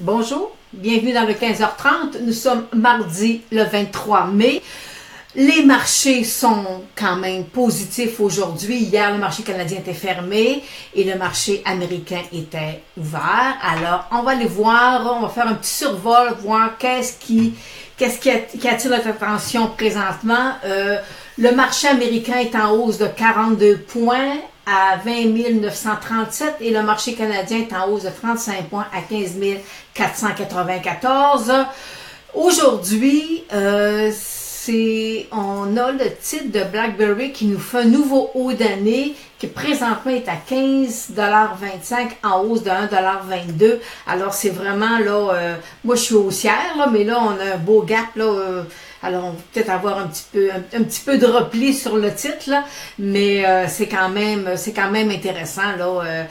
Bonjour, bienvenue dans le 15h30. Nous sommes mardi le 23 mai. Les marchés sont quand même positifs aujourd'hui. Hier, le marché canadien était fermé et le marché américain était ouvert. Alors, on va aller voir, on va faire un petit survol, voir qu'est-ce qui attire notre attention présentement. Le marché américain est en hausse de 42 points à 20 937 et le marché canadien est en hausse de 35 points à 15 494. Aujourd'hui, on a le titre de BlackBerry qui nous fait un nouveau haut d'année qui présentement est à 15,25 $ en hausse de 1,22 $. Alors c'est vraiment là, moi je suis haussière là, mais là on a un beau gap là. Alors, on va peut-être avoir un petit peu de repli sur le titre, là, mais c'est quand même intéressant, là.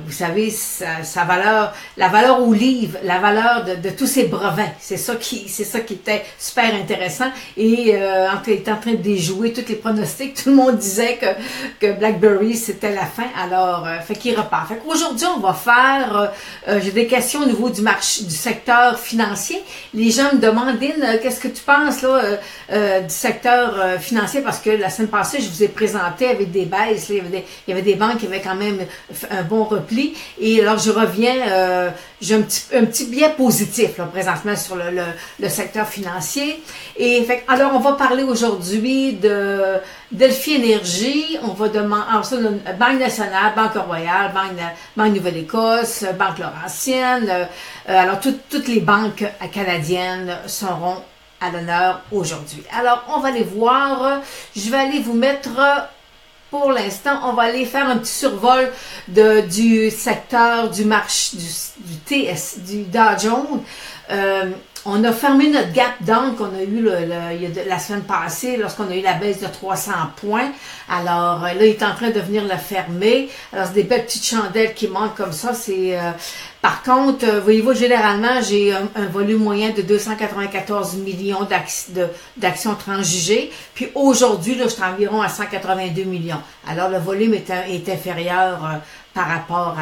Vous savez, sa valeur, la valeur au livre, la valeur de tous ces brevins, c'est ça qui était super intéressant. Et il était en train de déjouer tous les pronostics, tout le monde disait que BlackBerry c'était la fin. Alors, fait qu'il repart. Fait qu'aujourd'hui, on va faire, j'ai des questions au niveau du secteur financier. Les gens me demandent, qu'est-ce que tu penses là du secteur financier, parce que la semaine passée, je vous ai présenté avec des baisses, là, il y avait des banques qui avaient quand même un bon repli, et alors je reviens, j'ai un petit biais positif là, présentement sur le secteur financier. Et fait, alors on va parler aujourd'hui de Delphi Énergie, on va demander, alors ça, Banque Nationale, Banque Royale, Banque Nouvelle-Écosse, Banque Laurentienne, alors toutes les banques canadiennes seront à l'honneur aujourd'hui. Alors, on va aller voir. Je vais aller vous mettre, pour l'instant, on va aller faire un petit survol du secteur du marché, du Dow Jones. On a fermé notre gap down qu'on a eu la semaine passée lorsqu'on a eu la baisse de 300 points. Alors là, il est en train de venir le fermer. Alors, c'est des belles petites chandelles qui manquent comme ça. Par contre, voyez-vous, généralement, j'ai un volume moyen de 294 millions d'actions transjugées. Puis aujourd'hui, là, je suis environ à 182 millions. Alors, le volume est inférieur par rapport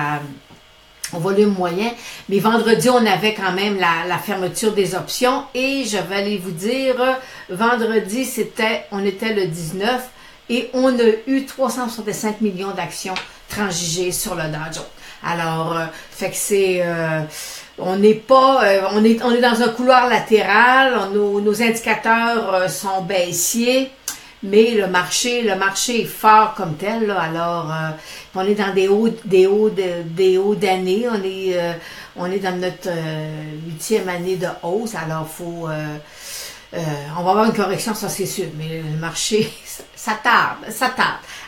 au volume moyen. Mais vendredi, on avait quand même la fermeture des options. Et je vais aller vous dire, vendredi, on était le 19 et on a eu 365 millions d'actions transjugées sur le Dow Jones. Alors, fait que c'est, on est dans un couloir latéral, nos indicateurs sont baissiers, mais le marché est fort comme tel, là. Alors, on est dans des hauts d'année, on est dans notre 8e année de hausse, alors on va avoir une correction, ça c'est sûr, mais le marché, ça tarde.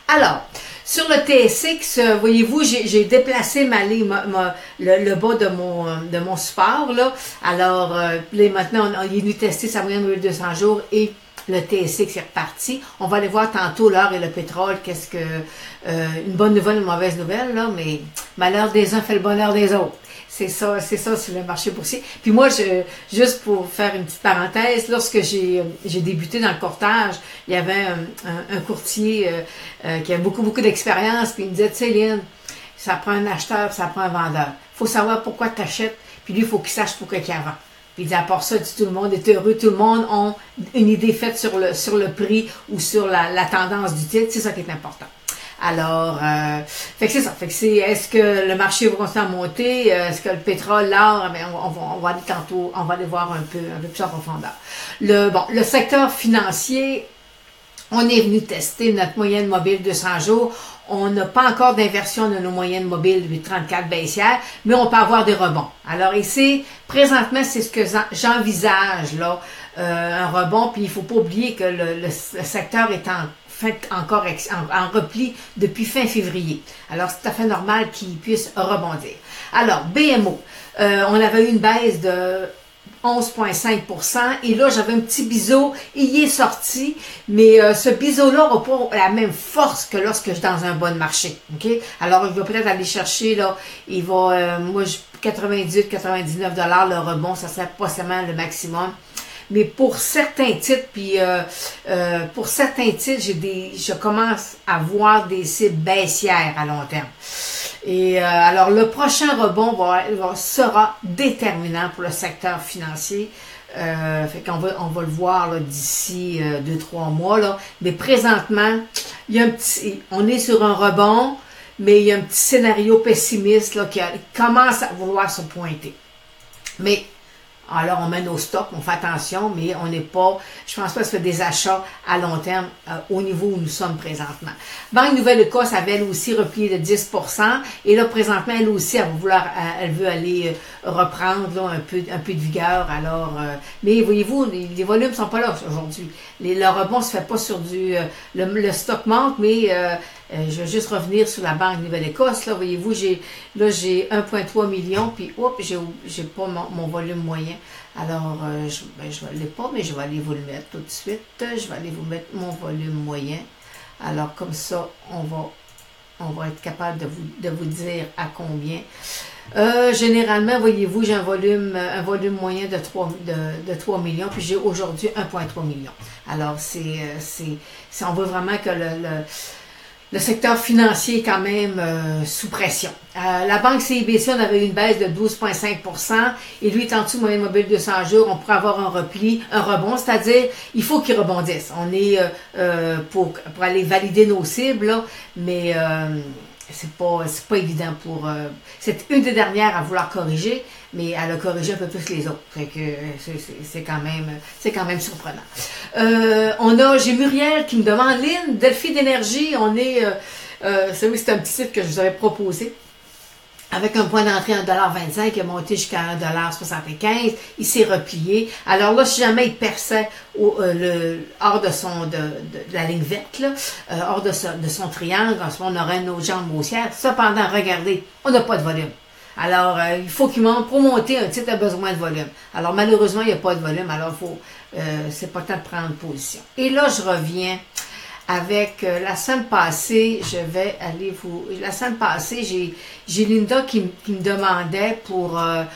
Alors, sur le TSX, voyez-vous, j'ai déplacé le bas de mon support, là. Alors, là, maintenant, il est venu tester sa moyenne de 200 jours et le TSX est reparti. On va aller voir tantôt l'or et le pétrole, une bonne nouvelle, une mauvaise nouvelle, là, mais malheur des uns fait le bonheur des autres. C'est ça sur le marché boursier. Puis moi, juste pour faire une petite parenthèse, lorsque j'ai débuté dans le courtage, il y avait un courtier qui avait beaucoup d'expérience, puis il me disait, tu sais, Lynn, ça prend un acheteur, ça prend un vendeur. Il faut savoir pourquoi tu achètes, puis lui, il faut qu'il sache pourquoi il vend. Puis il dit, à part ça, tout le monde est heureux, tout le monde a une idée faite sur le prix ou sur la tendance du titre, c'est ça qui est important. Alors, fait que c'est ça. Fait que est-ce que le marché va continuer à monter? Est-ce que le pétrole, l'or, on va aller tantôt, on va aller voir un peu plus en profondeur. Le secteur financier, on est venu tester notre moyenne mobile 200 jours. On n'a pas encore d'inversion de nos moyennes mobiles 834 baissières, mais on peut avoir des rebonds. Alors ici, présentement, c'est ce que j'envisage, là, un rebond, puis il ne faut pas oublier que le secteur est encore en repli depuis fin février. Alors, c'est tout à fait normal qu'il puisse rebondir. Alors, BMO, on avait eu une baisse de 11,5%. Et là, j'avais un petit biseau. Il est sorti. Mais ce biseau-là n'aura pas la même force que lorsque je suis dans un bon marché. OK? Alors, il va peut-être aller chercher, là, il va, 98, 99 $ le rebond. Ça serait pas seulement le maximum. Mais pour certains titres, je commence à voir des cibles baissières à long terme. Et alors, le prochain rebond sera déterminant pour le secteur financier. Fait qu'on on va le voir d'ici 2-3 mois. Là. Mais présentement, il y a on est sur un rebond, mais il y a un petit scénario pessimiste là, qui commence à vouloir se pointer. Mais alors, on met nos stocks, on fait attention, mais on n'est pas, je pense pas que ce soit des achats à long terme au niveau où nous sommes présentement. Banque Nouvelle-Écosse avait elle aussi replié de 10%, et là, présentement, elle aussi, elle veut aller reprendre là, un peu de vigueur. Alors, mais voyez-vous, les volumes sont pas là aujourd'hui. Le rebond se fait pas sur le stock monte, mais je vais juste revenir sur la Banque Nouvelle-Écosse. Là, voyez-vous, j'ai 1,3 million, puis j'ai pas mon volume moyen. Alors, je ne l'ai pas, mais je vais aller vous le mettre tout de suite. Je vais aller vous mettre mon volume moyen. Alors, comme ça, on va être capable de vous dire à combien. Généralement, voyez-vous, j'ai un volume moyen de 3 millions, puis j'ai aujourd'hui 1,3 million. Alors, on voit vraiment que le secteur financier est quand même sous pression. La banque CIBC, on avait une baisse de 12,5%, et lui est en dessous de moyenne mobile 200 jours, on pourrait avoir un rebond, c'est-à-dire il faut qu'il rebondisse. On est pour aller valider nos cibles, là, mais c'est pas évident pour... c'est une des dernières à vouloir corriger, mais elle a corrigé un peu plus les autres. Fait que c'est quand même surprenant. J'ai Muriel qui me demande, Lynn, Delphi d'énergie, c'est un petit site que je vous avais proposé. Avec un point d'entrée à 1,25$, il est monté jusqu'à 1,75$, il s'est replié. Alors là, si jamais il perçait hors de la ligne verte, là, hors de son triangle, en ce moment, on aurait une autre jambe haussière. Cependant, regardez, on n'a pas de volume. Alors, il faut qu'il monte. Pour monter, un titre a besoin de volume. Alors, malheureusement, il n'y a pas de volume. Alors, c'est pas le temps de prendre position. Et là, je reviens avec la semaine passée, la semaine passée, j'ai Linda qui me demandait pour un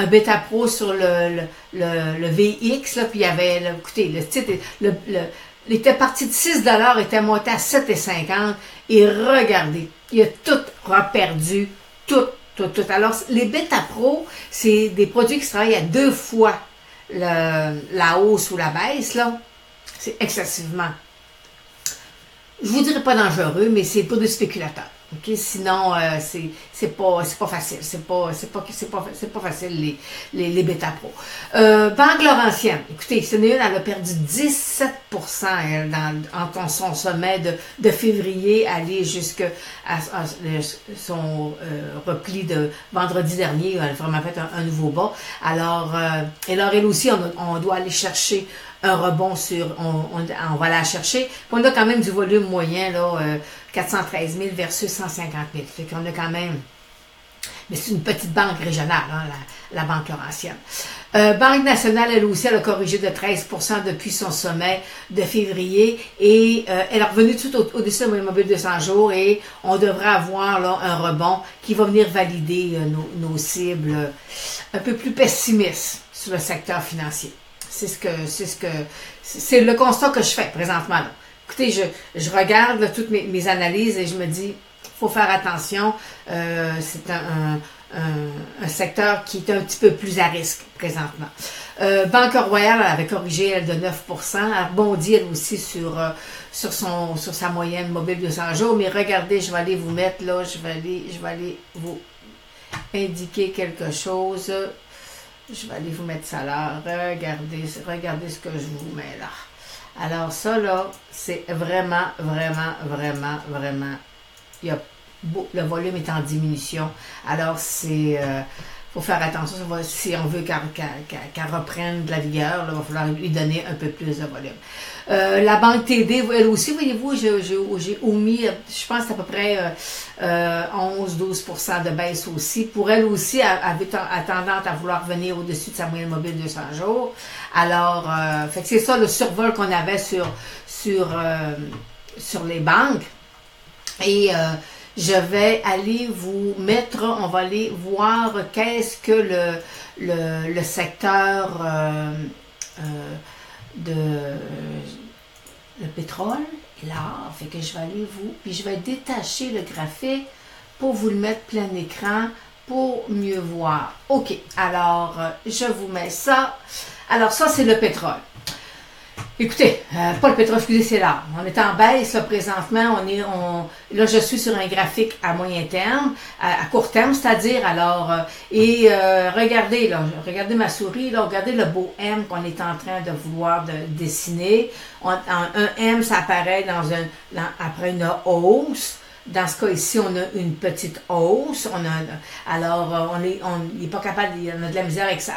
Beta Pro sur le VX, là, puis il y avait, écoutez, le titre, il était parti de 6$, était monté à 7,50$, et regardez, il a tout reperdu, tout. Alors, les Beta Pro, c'est des produits qui se travaillent à 2 fois la hausse ou la baisse, là. C'est excessivement, je vous dirais pas dangereux, mais c'est pour des spéculateurs. Okay? Sinon, c'est pas facile. C'est pas facile les Beta Pro. Banque Laurentienne. Écoutez, c'est une, elle a perdu 17% elle, entre son sommet de février aller jusqu'à son repli de vendredi dernier. Elle a vraiment fait un nouveau bas. Alors, elle aussi, on doit aller chercher un rebond on va la chercher. Puis on a quand même du volume moyen, là, 413 000 versus 150 000. Fait qu'on a quand même, mais c'est une petite banque régionale, hein, la Banque Laurentienne. Banque nationale, elle aussi, elle a corrigé de 13% depuis son sommet de février, et elle est revenue tout au-dessus de moyenne mobile 200 jours, et on devrait avoir là un rebond qui va venir valider nos cibles un peu plus pessimistes sur le secteur financier. C'est le constat que je fais présentement. Là. Écoutez, je regarde là, toutes mes analyses et je me dis, faut faire attention. C'est un secteur qui est un petit peu plus à risque présentement. Banque Royale elle avait corrigé elle de 9%. Elle rebondit elle aussi sur sa moyenne mobile de 200 jours. Mais regardez, je vais aller vous mettre là, je vais aller vous indiquer quelque chose. Je vais aller vous mettre ça là. Regardez ce que je vous mets là. Alors ça là, c'est vraiment, le volume est en diminution. Alors c'est, faut faire attention. Si on veut qu'elle reprenne de la vigueur, là, il va falloir lui donner un peu plus de volume. La banque TD, elle aussi, voyez-vous, j'ai omis, je pense à peu près 11-12% de baisse aussi. Pour elle aussi, elle a tendance à vouloir venir au-dessus de sa moyenne mobile 200 jours. Alors, fait que c'est ça le survol qu'on avait sur les banques. Et je vais aller vous mettre, on va aller voir qu'est-ce que le secteur le pétrole et l'or. Fait que je vais aller puis je vais détacher le graphique pour vous le mettre plein écran pour mieux voir. OK, alors je vous mets ça. Alors ça, c'est le pétrole. Écoutez, pas le pétrole, excusez, c'est l'or. On est en baisse là, présentement. Là, je suis sur un graphique à moyen terme, à court terme, c'est-à-dire. Alors, regardez, là, regardez ma souris, là, regardez le beau M qu'on est en train de vouloir dessiner. Un M, ça apparaît après une hausse. Dans ce cas ici, on a une petite hausse. Alors, il n'est pas capable, on a de la misère avec sa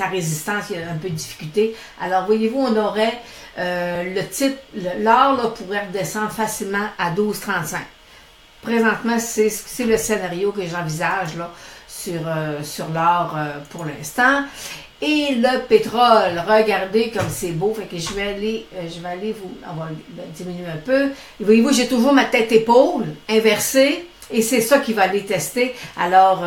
résistance, il y a un peu de difficulté. Alors, voyez-vous, on aurait l'or là, pourrait redescendre facilement à 12,35. Présentement, c'est le scénario que j'envisage là sur l'or pour l'instant. Et le pétrole, regardez comme c'est beau. Fait que je vais aller on va diminuer un peu. Et voyez-vous, j'ai toujours ma tête-épaule inversée. Et c'est ça qu'il va aller tester. Alors,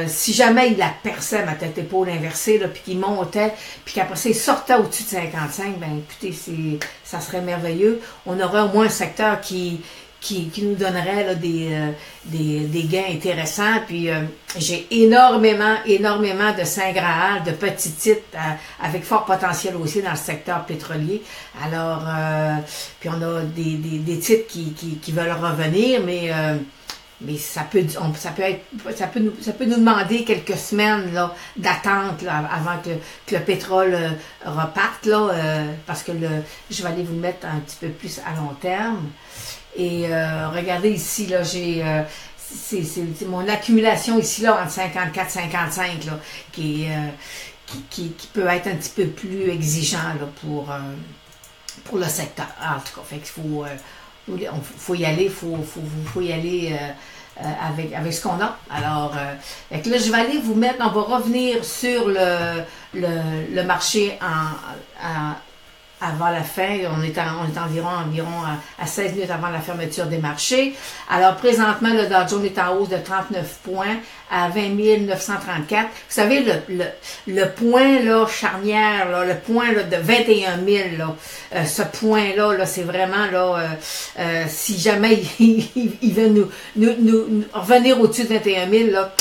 si jamais il la perçait, ma tête-épaule inversée, là, puis qu'il montait, puis qu'après ça, il sortait au-dessus de 55, ben écoutez, ça serait merveilleux. On aurait au moins un secteur qui nous donnerait là, des gains intéressants. Puis j'ai énormément de Saint Graal, de petits titres avec fort potentiel aussi dans le secteur pétrolier. Alors, puis on a des titres qui veulent revenir, mais ça peut nous demander quelques semaines là, d'attente là, avant que le pétrole reparte, là, parce que je vais aller vous le mettre un petit peu plus à long terme. Et regardez ici, là, j'ai c'est mon accumulation ici, là, entre 54 et 55, là, qui peut être un petit peu plus exigeant là, pour le secteur. En tout cas, fait qu'il faut y aller, faut y aller avec ce qu'on a. Alors, fait que là, je vais aller vous mettre, on va revenir sur le marché avant la fin, on est environ à 16 minutes avant la fermeture des marchés. Alors, présentement, le Dow Jones est en hausse de 39 points à 20 934. Vous savez, le point là, charnière, là, le point là, de 21 000, là, ce point-là, là, c'est vraiment, là, si jamais il veut nous revenir au-dessus de 21 000, là,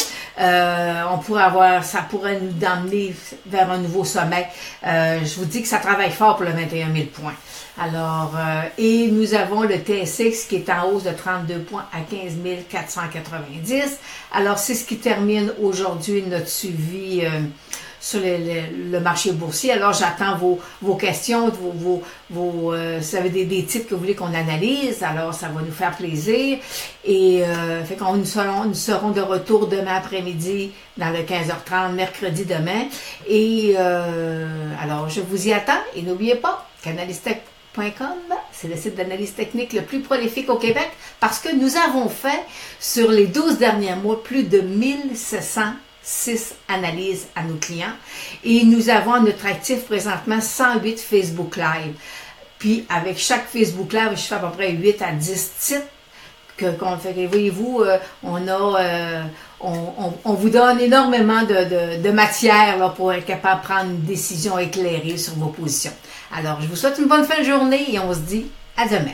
ça pourrait nous emmener vers un nouveau sommet. Je vous dis que ça travaille fort pour le 21 000 points. Alors, et nous avons le TSX qui est en hausse de 32 points à 15 490. Alors, c'est ce qui termine aujourd'hui notre suivi sur le marché boursier. Alors, j'attends vos questions, vous avez des titres que vous voulez qu'on analyse, alors ça va nous faire plaisir. Et fait qu'on nous serons de retour demain après-midi dans le 15h30, mercredi demain. Et alors, je vous y attends. Et n'oubliez pas, canalistech.com, c'est le site d'analyse technique le plus prolifique au Québec parce que nous avons fait, sur les 12 derniers mois, plus de 1706 analyses à nos clients et nous avons à notre actif présentement 108 Facebook Live. Puis avec chaque Facebook Live, je fais à peu près 8 à 10 titres qu'on fait. Voyez-vous, on vous donne énormément de matière là, pour être capable de prendre une décision éclairée sur vos positions. Alors, je vous souhaite une bonne fin de journée et on se dit à demain.